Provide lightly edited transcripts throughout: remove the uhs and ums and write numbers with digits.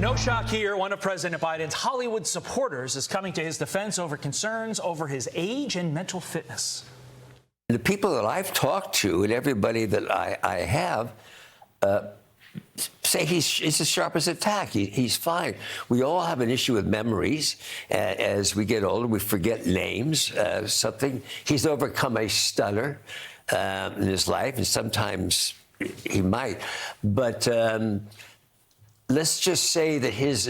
No shock here. One of President Biden's Hollywood supporters is coming to his defense over concerns over his age and mental fitness. The people that I've talked to and everybody that I have say he's as sharp as a tack. He's fine. We all have an issue with memories. As we get older, we forget names, something. He's overcome a stutter in his life, and sometimes he might. But let's just say that his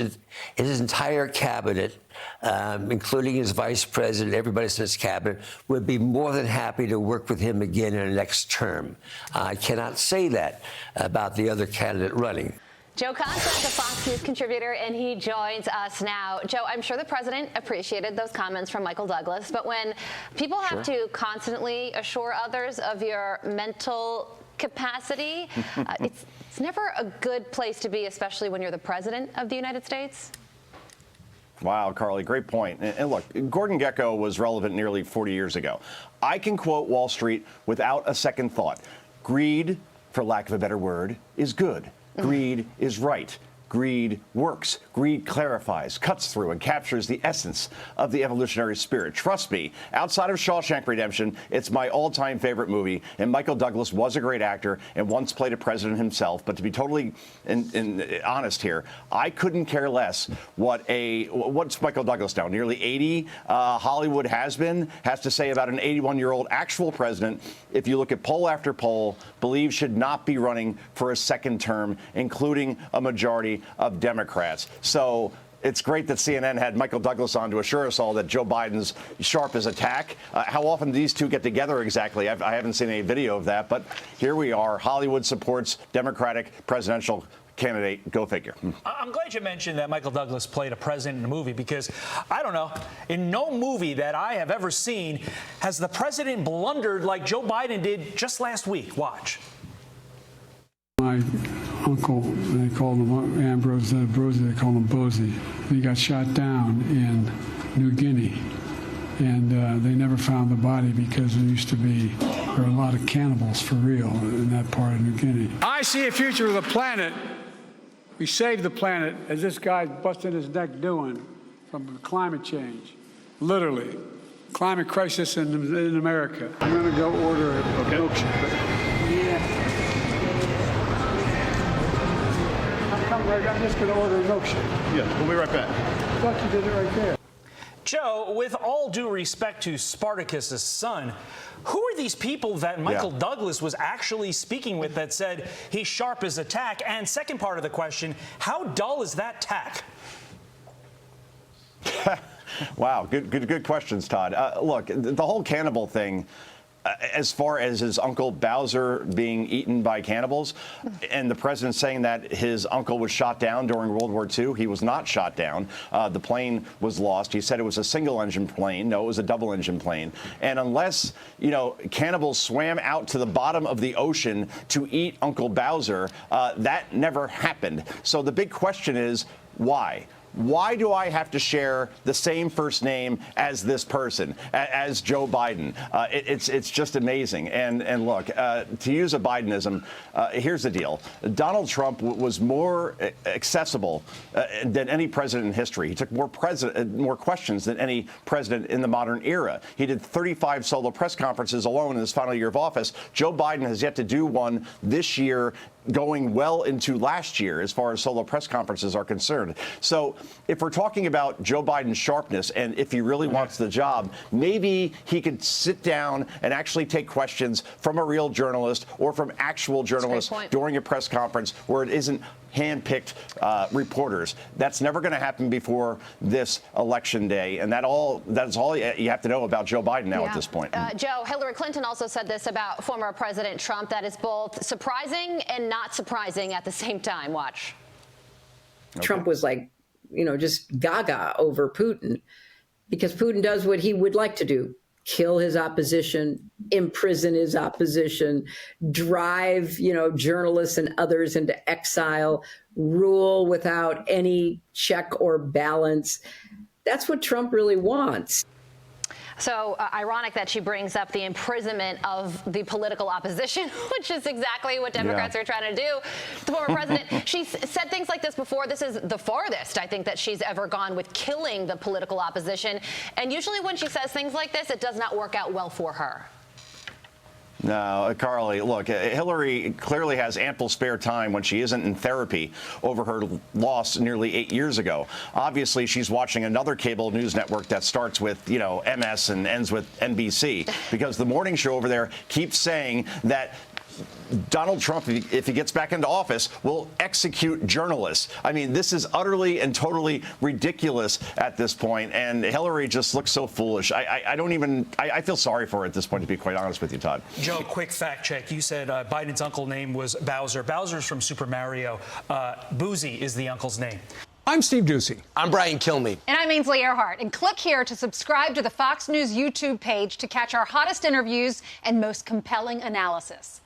entire cabinet, including his vice president, everybody in his cabinet, would be more than happy to work with him again in the next term. I cannot say that about the other candidate running. Joe Concha is a Fox News contributor, and he joins us now. Joe, I'm sure the president appreciated those comments from Michael Douglas, but when people have to constantly assure others of your mental capacity, it's never a good place to be, especially when you're the president of the United States. Wow, Carly, great point. And look, Gordon Gekko was relevant nearly 40 years ago. I can quote Wall Street without a second thought. Greed, for lack of a better word, is good. Greed is right. Greed works. Greed clarifies, cuts through, and captures the essence of the evolutionary spirit. Trust me, outside of Shawshank Redemption, it's my all-time favorite movie, and Michael Douglas was a great actor and once played a president himself. But to be totally honest here, I couldn't care less what's Michael Douglas now, nearly 80, Hollywood has to say about an 81-year-old actual president, if you look at poll after poll, believes should not be running for a second term, including a majority of Democrats. So it's great that CNN had Michael Douglas on to assure us all that Joe Biden's sharp as a tack. How often do these two get together exactly? I haven't seen any video of that, but here we are. Hollywood supports Democratic presidential candidate. Go figure. I'm glad you mentioned that Michael Douglas played a president in a movie, because I don't know, in no movie that I have ever seen has the president blundered like Joe Biden did just last week. Watch. My uncle, they called him Ambrose, they called him Bosie. He got shot down in New Guinea, and they never found the body because there were a lot of cannibals for real in that part of New Guinea. I see a future of the planet. We saved the planet, as this guy's busting his neck doing, from climate change. Literally. Climate crisis in America. I'm going to go order a milkshake. Yeah. I'm just going to order a milkshake. Yeah, we'll be right back. I thought you did it right there. Joe, with all due respect to Spartacus's son, who are these people that Michael Douglas was actually speaking with that said he's sharp as a tack? And second part of the question, how dull is that tack? Wow, good questions, Todd. Look, the whole cannibal thing, as far as his uncle Bowser being eaten by cannibals, and the president saying that his uncle was shot down during World War II, he was not shot down. The plane was lost. He said it was a single-engine plane. No, it was a double-engine plane. And unless, cannibals swam out to the bottom of the ocean to eat Uncle Bowser, that never happened. So the big question is, why? Why do I have to share the same first name as this person, as Joe Biden? It's just amazing. And look, to use a Bidenism, here's the deal. Donald Trump was more accessible than any president in history. He took more questions than any president in the modern era. He did 35 solo press conferences alone in his final year of office. Joe Biden has yet to do one this year, going well into last year as far as solo press conferences are concerned. So if we're talking about Joe Biden's sharpness and if he really wants the job, maybe he could sit down and actually take questions from a real journalist or from actual journalists during a press conference where it isn't hand-picked reporters. That's never going to happen before this election day, and that's all you have to know about Joe Biden now at this point. Joe, Hillary Clinton also said this about former President Trump, that is both surprising and not surprising at the same time. Watch. Trump was like, just gaga over Putin, because Putin does what he would like to do: kill his opposition, imprison his opposition, drive, journalists and others into exile, rule without any check or balance. That's what Trump really wants. So ironic that she brings up the imprisonment of the political opposition, which is exactly what Democrats are trying to do. The former president, she's said things like this before. This is the farthest, I think, that she's ever gone with killing the political opposition. And usually when she says things like this, it does not work out well for her. No, Carly, look, Hillary clearly has ample spare time when she isn't in therapy over her loss nearly 8 years ago. Obviously, she's watching another cable news network that starts with, MS and ends with NBC, because the morning show over there keeps saying that Donald Trump, if he gets back into office, will execute journalists. I mean, this is utterly and totally ridiculous at this point, and Hillary just looks so foolish. I feel sorry for her at this point, to be quite honest with you, Todd. Joe, quick fact check. You said Biden's uncle name was Bowser. Bowser's from Super Mario. Boozy is the uncle's name. I'm Steve Doocy. I'm Brian Kilmeade. And I'm Ainsley Earhart. And click here to subscribe to the Fox News YouTube page to catch our hottest interviews and most compelling analysis.